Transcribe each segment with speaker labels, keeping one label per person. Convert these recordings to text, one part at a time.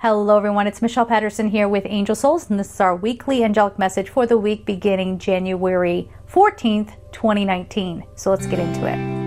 Speaker 1: Hello everyone, it's Michelle Patterson here with Angel Souls, and this is our weekly angelic message for the week beginning January 14th, 2019. So let's get into it.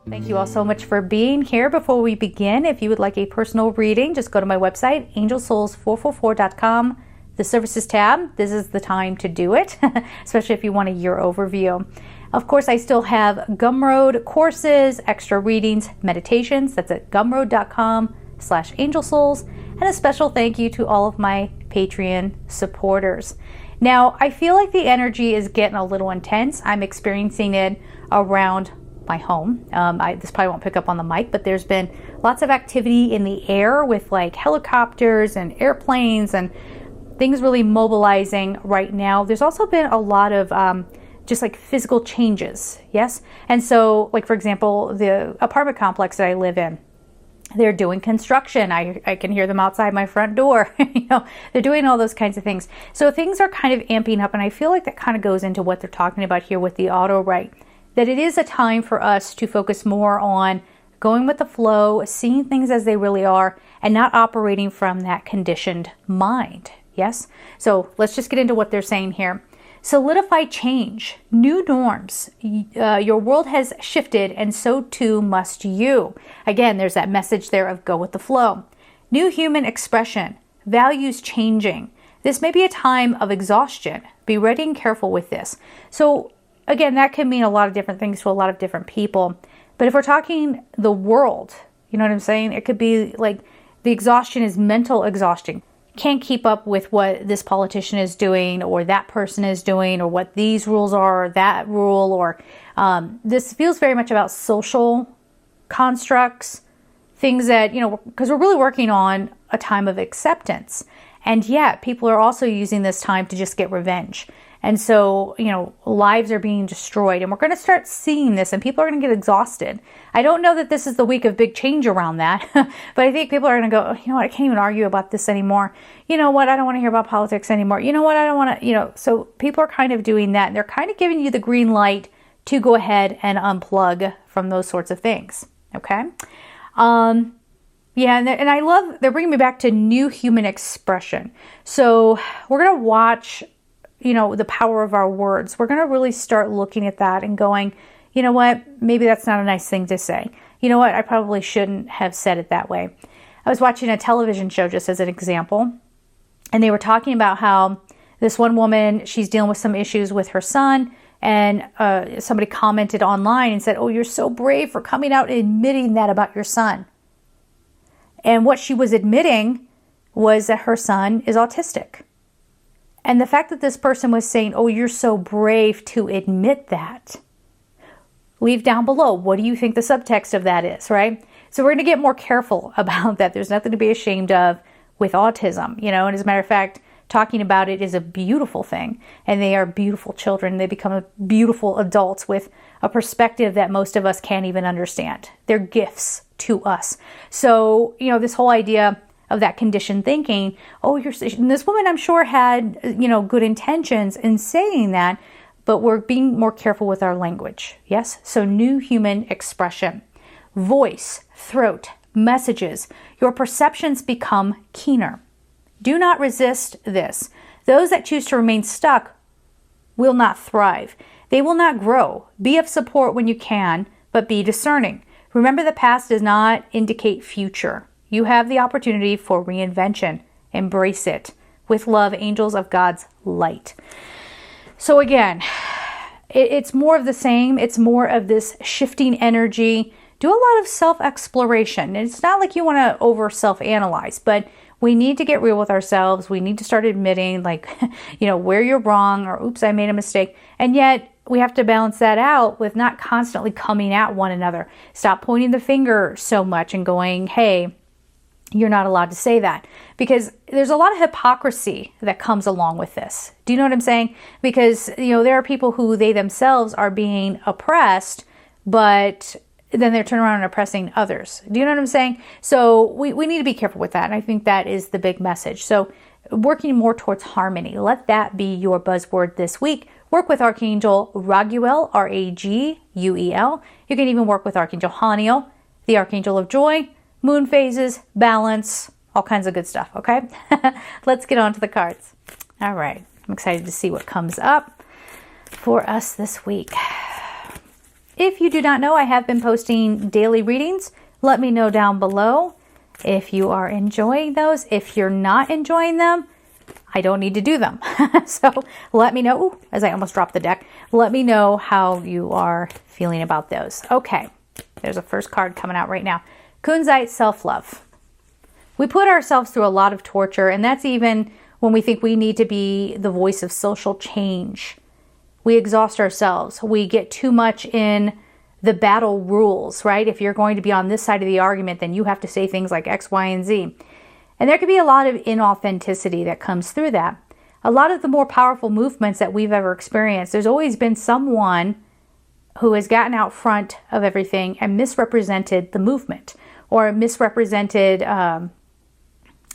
Speaker 1: Thank you all so much for being here. Before we begin, if you would like a personal reading, just go to my website, angelsouls444.com, the services tab. This is the time to do it, especially if you want a year overview. Of course, I still have Gumroad courses, extra readings, meditations. That's at gumroad.com/angelsouls. And a special thank you to all of my Patreon supporters. Now, I feel like the energy is getting a little intense. I'm experiencing it around my home. This probably won't pick up on the mic, but there's been lots of activity in the air with like helicopters and airplanes and things really mobilizing right now. There's also been a lot of just like physical changes, yes? And so, like for example, the apartment complex that I live in, they're doing construction. I can hear them outside my front door. They're doing all those kinds of things. So things are kind of amping up, and I feel like that kind of goes into what they're talking about here with the Autowrite. That it is a time for us to focus more on going with the flow, seeing things as they really are, and not operating from that conditioned mind. Yes? So let's just get into what they're saying here. Solidify change, new norms. Your world has shifted, and so too must you. Again, there's that message there of go with the flow. New human expression, values changing. This may be a time of exhaustion. Be ready and careful with this. So again, that can mean a lot of different things to a lot of different people. But if we're talking the world, you know what I'm saying? It could be like the exhaustion is mental exhaustion. Can't keep up with what this politician is doing or that person is doing or what these rules are or that rule. Or this feels very much about social constructs, things that, because we're really working on a time of acceptance. And yet people are also using this time to just get revenge. And so, lives are being destroyed, and we're going to start seeing this, and people are going to get exhausted. I don't know that this is the week of big change around that, but I think people are going to go, you know what, I can't even argue about this anymore. You know what, I don't want to hear about politics anymore. You know what, I don't want to, so people are kind of doing that, and they're kind of giving you the green light to go ahead and unplug from those sorts of things, okay? And I love, they're bringing me back to new human expression. So we're going to watch the power of our words. We're going to really start looking at that and going, you know what, maybe that's not a nice thing to say. You know what, I probably shouldn't have said it that way. I was watching a television show just as an example, and they were talking about how this one woman, she's dealing with some issues with her son, and somebody commented online and said, oh, you're so brave for coming out and admitting that about your son. And what she was admitting was that her son is autistic. And the fact that this person was saying, oh, you're so brave to admit that. Leave down below. What do you think the subtext of that is, right? So we're going to get more careful about that. There's nothing to be ashamed of with autism, and as a matter of fact, talking about it is a beautiful thing. And they are beautiful children. They become beautiful adults with a perspective that most of us can't even understand. They're gifts to us. So, this whole idea of that conditioned thinking, this woman I'm sure had, good intentions in saying that, but we're being more careful with our language. Yes? So new human expression, voice, throat, messages, your perceptions become keener. Do not resist this. Those that choose to remain stuck will not thrive. They will not grow. Be of support when you can, but be discerning. Remember, the past does not indicate future. You have the opportunity for reinvention. Embrace it. With love, angels of God's light. So again, it's more of the same. It's more of this shifting energy. Do a lot of self-exploration. It's not like you want to over self-analyze, but we need to get real with ourselves. We need to start admitting where you're wrong or oops, I made a mistake. And yet we have to balance that out with not constantly coming at one another. Stop pointing the finger so much and going, hey, You're not allowed to say that, because there's a lot of hypocrisy that comes along with this. Do you know what I'm saying? Because, there are people who they themselves are being oppressed, but then they're turning around and oppressing others. Do you know what I'm saying? So we need to be careful with that. And I think that is the big message. So working more towards harmony. Let that be your buzzword this week. Work with Archangel Raguel, Raguel. You can even work with Archangel Haniel, the Archangel of Joy, moon phases, balance, all kinds of good stuff, okay? Let's get on to the cards. All right. I'm excited to see what comes up for us this week. If you do not know, I have been posting daily readings. Let me know down below if you are enjoying those. If you're not enjoying them, I don't need to do them. So let me know. Ooh, as I almost dropped the deck, let me know how you are feeling about those. Okay, there's a first card coming out right now. Kunzite, self-love. We put ourselves through a lot of torture, and that's even when we think we need to be the voice of social change. We exhaust ourselves. We get too much in the battle rules, right? If you're going to be on this side of the argument, then you have to say things like X, Y, and Z. And there could be a lot of inauthenticity that comes through that. A lot of the more powerful movements that we've ever experienced, there's always been someone who has gotten out front of everything and misrepresented the movement, or misrepresented an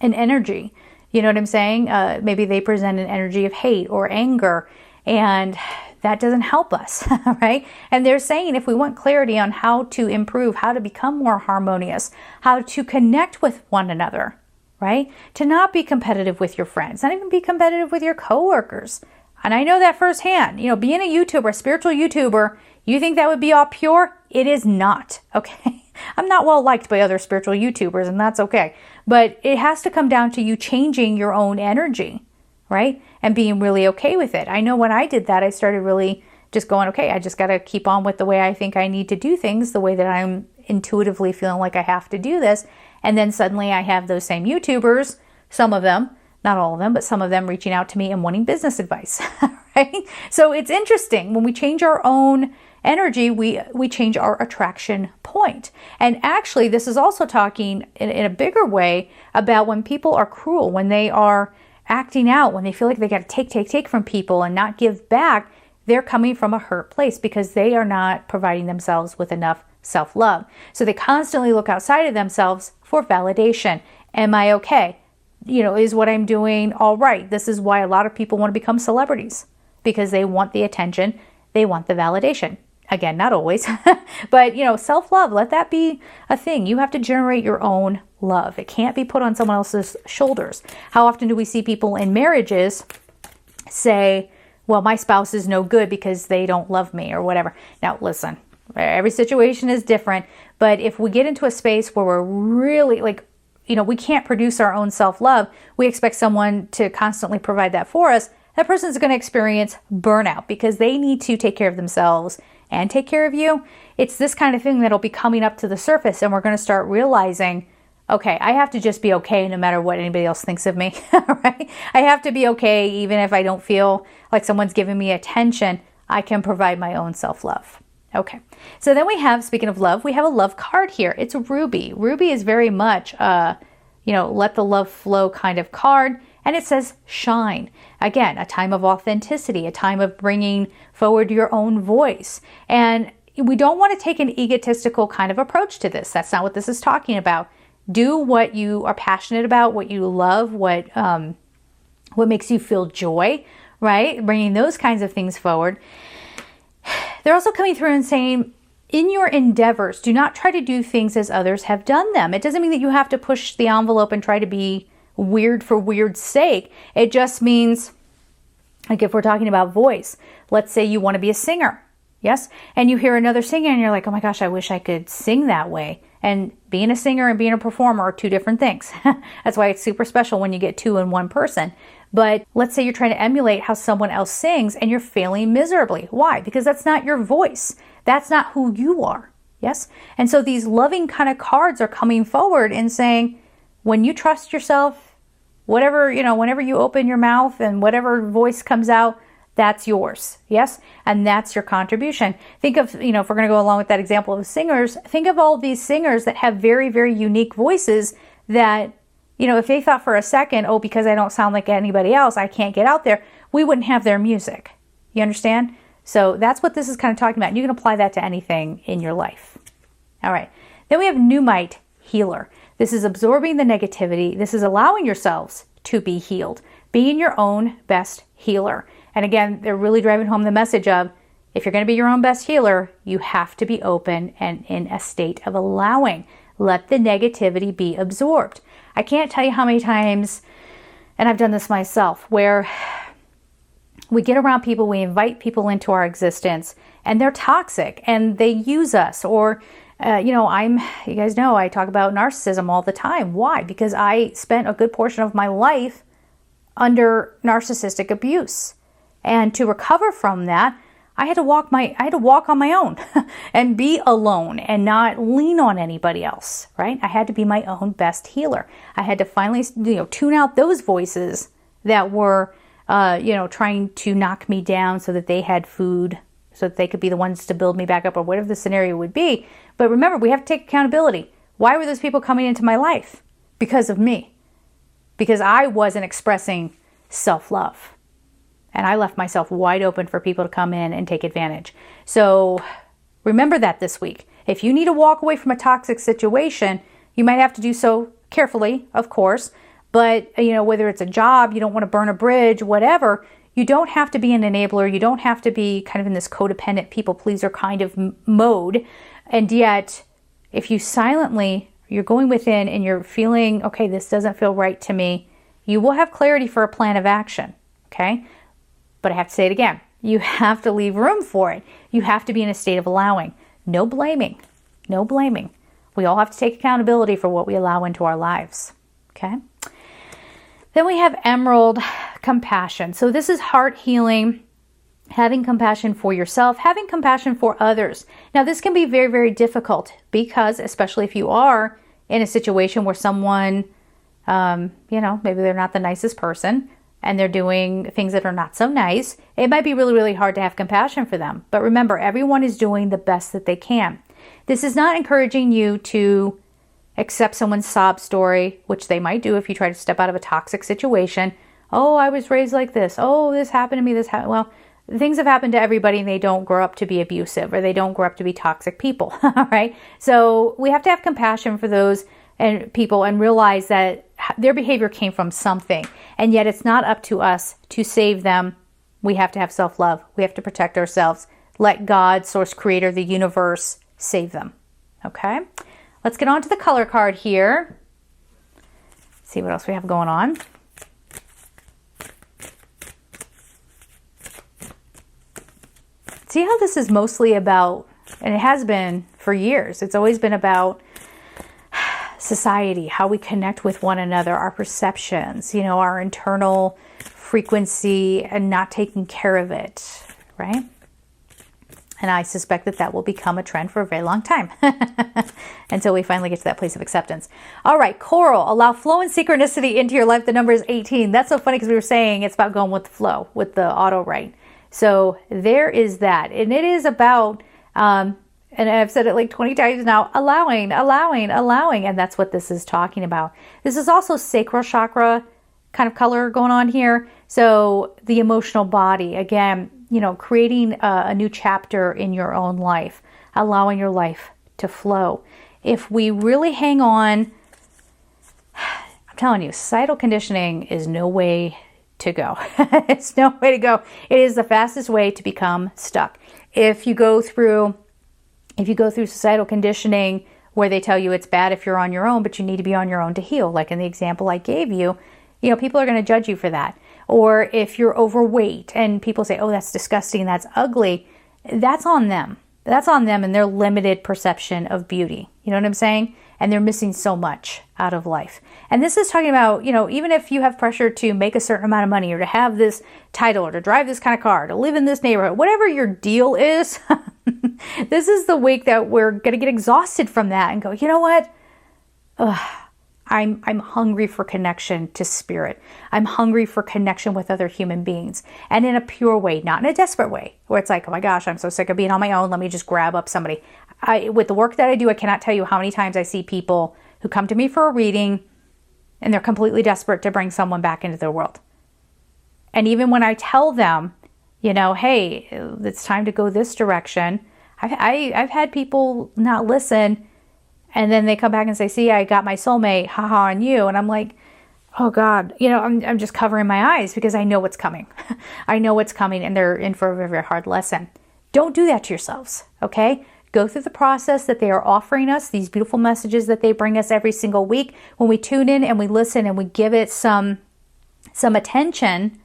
Speaker 1: energy. You know what I'm saying? Maybe they present an energy of hate or anger, and that doesn't help us, right? And they're saying if we want clarity on how to improve, how to become more harmonious, how to connect with one another, right? To not be competitive with your friends, not even be competitive with your coworkers. And I know that firsthand. Being a YouTuber, a spiritual YouTuber, you think that would be all pure? It is not, okay? I'm not well liked by other spiritual YouTubers, and that's okay. But it has to come down to you changing your own energy, right? And being really okay with it. I know when I did that, I started really just going, okay, I just got to keep on with the way I think I need to do things, the way that I'm intuitively feeling like I have to do this. And then suddenly I have those same YouTubers, some of them, not all of them, but some of them reaching out to me and wanting business advice, right? So it's interesting. When we change our own energy, we change our attraction point. And actually, this is also talking in a bigger way about when people are cruel, when they are acting out, when they feel like they got to take from people and not give back. They're coming from a hurt place because they are not providing themselves with enough self-love. So they constantly look outside of themselves for validation. Am I okay? Is what I'm doing all right? This is why a lot of people want to become celebrities, because they want the attention, they want the validation. Again, not always, but self-love, let that be a thing. You have to generate your own love. It can't be put on someone else's shoulders. How often do we see people in marriages say, well, my spouse is no good because they don't love me or whatever. Now, listen, every situation is different, but if we get into a space where we're really we can't produce our own self-love, we expect someone to constantly provide that for us, that person's going to experience burnout because they need to take care of themselves and take care of you. It's this kind of thing that'll be coming up to the surface, and we're going to start realizing, okay, I have to just be okay no matter what anybody else thinks of me, right? I have to be okay even if I don't feel like someone's giving me attention. I can provide my own self-love. Okay, so then we have, speaking of love, we have a love card here. It's Ruby. Ruby is very much, let the love flow kind of card. And it says shine. Again, a time of authenticity, a time of bringing forward your own voice. And we don't want to take an egotistical kind of approach to this. That's not what this is talking about. Do what you are passionate about, what you love, what makes you feel joy, right? Bringing those kinds of things forward. They're also coming through and saying, in your endeavors, do not try to do things as others have done them. It doesn't mean that you have to push the envelope and try to be weird for weird's sake. It just means, like if we're talking about voice, let's say you want to be a singer, yes? And you hear another singer and you're like, oh my gosh, I wish I could sing that way. And being a singer and being a performer are two different things. That's why it's super special when you get two in one person. But let's say you're trying to emulate how someone else sings and you're failing miserably. Why? Because that's not your voice. That's not who you are, yes? And so these loving kind of cards are coming forward and saying, when you trust yourself, whatever, whenever you open your mouth and whatever voice comes out, that's yours. Yes. And that's your contribution. Think of, if we're going to go along with that example of singers, think of all these singers that have very, very unique voices that, if they thought for a second, oh, because I don't sound like anybody else, I can't get out there, we wouldn't have their music. You understand? So that's what this is kind of talking about. And you can apply that to anything in your life. All right. Then we have Pneumite Healer. This is absorbing the negativity. This is allowing yourselves to be healed. Being your own best healer. And again, they're really driving home the message of, if you're going to be your own best healer, you have to be open and in a state of allowing. Let the negativity be absorbed. I can't tell you how many times, and I've done this myself, where we get around people, we invite people into our existence, and they're toxic, and they use us, or, you guys know I talk about narcissism all the time. Why? Because I spent a good portion of my life under narcissistic abuse. And to recover from that, I had to walk on my own and be alone and not lean on anybody else, right? I had to be my own best healer. I had to finally, tune out those voices that were, trying to knock me down so that they had food, so that they could be the ones to build me back up, or whatever the scenario would be. But remember, we have to take accountability. Why were those people coming into my life? Because of me. Because I wasn't expressing self-love. And I left myself wide open for people to come in and take advantage. So remember that this week. If you need to walk away from a toxic situation, you might have to do so carefully, of course. But, whether it's a job, you don't want to burn a bridge, whatever, you don't have to be an enabler. You don't have to be kind of in this codependent people pleaser kind of mode. And yet, if you you're going within and you're feeling, okay, this doesn't feel right to me, you will have clarity for a plan of action. Okay? But I have to say it again. You have to leave room for it. You have to be in a state of allowing. No blaming. No blaming. We all have to take accountability for what we allow into our lives. Okay? Then we have Emerald Compassion. So this is heart healing, having compassion for yourself, having compassion for others. Now this can be very, very difficult because, especially if you are in a situation where someone, maybe they're not the nicest person, and they're doing things that are not so nice, it might be really, really hard to have compassion for them. But remember, everyone is doing the best that they can. This is not encouraging you to accept someone's sob story, which they might do if you try to step out of a toxic situation. Oh, I was raised like this. Oh, this happened to me. Well, things have happened to everybody, and they don't grow up to be abusive, or they don't grow up to be toxic people. All right. So we have to have compassion for those and people and realize that their behavior came from something, and yet it's not up to us to save them. We have to have self-love. We have to protect ourselves. Let God, source creator, the universe, save them. Okay? Let's get on to the color card here. See what else we have going on. See how this is mostly about, and it has been for years, it's always been about society, how we connect with one another, our perceptions, our internal frequency, and not taking care of it, right? And I suspect that will become a trend for a very long time until we finally get to that place of acceptance. All right, Coral, allow flow and synchronicity into your life. The number is 18. That's so funny because we were saying it's about going with the flow with the Autowrite. So there is that. And it is about, and I've said it like 20 times now, allowing. And that's what this is talking about. This is also sacral chakra kind of color going on here. So the emotional body, again, creating a new chapter in your own life, allowing your life to flow. If we really hang on, I'm telling you, societal conditioning is no way to go. It's no way to go. It is the fastest way to become stuck. If you go through societal conditioning where they tell you it's bad if you're on your own, but you need to be on your own to heal, like in the example I gave you, people are going to judge you for that. Or if you're overweight and people say, oh, that's disgusting, that's ugly, that's on them. That's on them and their limited perception of beauty. You know what I'm saying? And they're missing so much out of life. And this is talking about, even if you have pressure to make a certain amount of money or to have this title or to drive this kind of car, to live in this neighborhood, whatever your deal is, this is the week that we're going to get exhausted from that and go, you know what? I'm hungry for connection to spirit. I'm hungry for connection with other human beings, and in a pure way, not in a desperate way where it's like, oh my gosh, I'm so sick of being on my own. Let me just grab up somebody. With the work that I do, I cannot tell you how many times I see people who come to me for a reading and they're completely desperate to bring someone back into their world. And even when I tell them, you know, hey, it's time to go this direction, I've had people not listen, and then they come back and say, see, I got my soulmate, haha on you. And I'm like, oh God, you know, I'm just covering my eyes because I know what's coming. I know what's coming, and they're in for a very, very hard lesson. Don't do that to yourselves, okay? Go through the process that they are offering us, these beautiful messages that they bring us every single week. When we tune in and we listen and we give it some attention,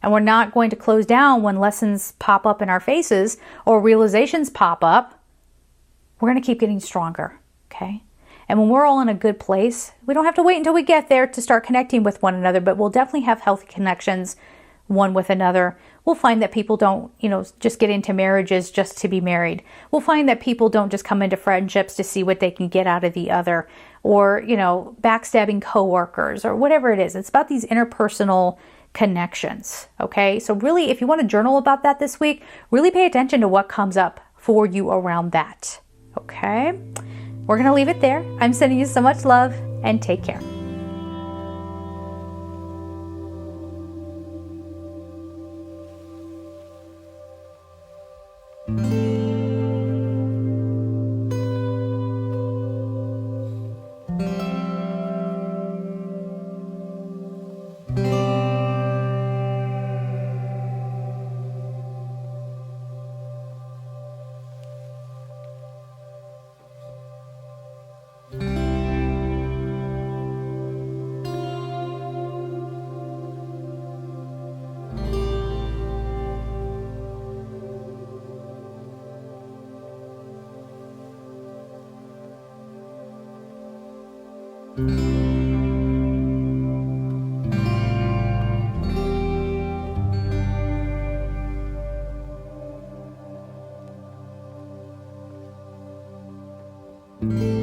Speaker 1: and we're not going to close down when lessons pop up in our faces or realizations pop up, we're going to keep getting stronger, okay? And when we're all in a good place, we don't have to wait until we get there to start connecting with one another, but we'll definitely have healthy connections one with another. We'll find that people don't, you know, just get into marriages just to be married. We'll find that people don't just come into friendships to see what they can get out of the other, or, you know, backstabbing coworkers or whatever it is. It's about these interpersonal connections, okay? So really, if you want to journal about that this week, really pay attention to what comes up for you around that, okay? We're going to leave it there. I'm sending you so much love, and take care.
Speaker 2: Mm-hmm.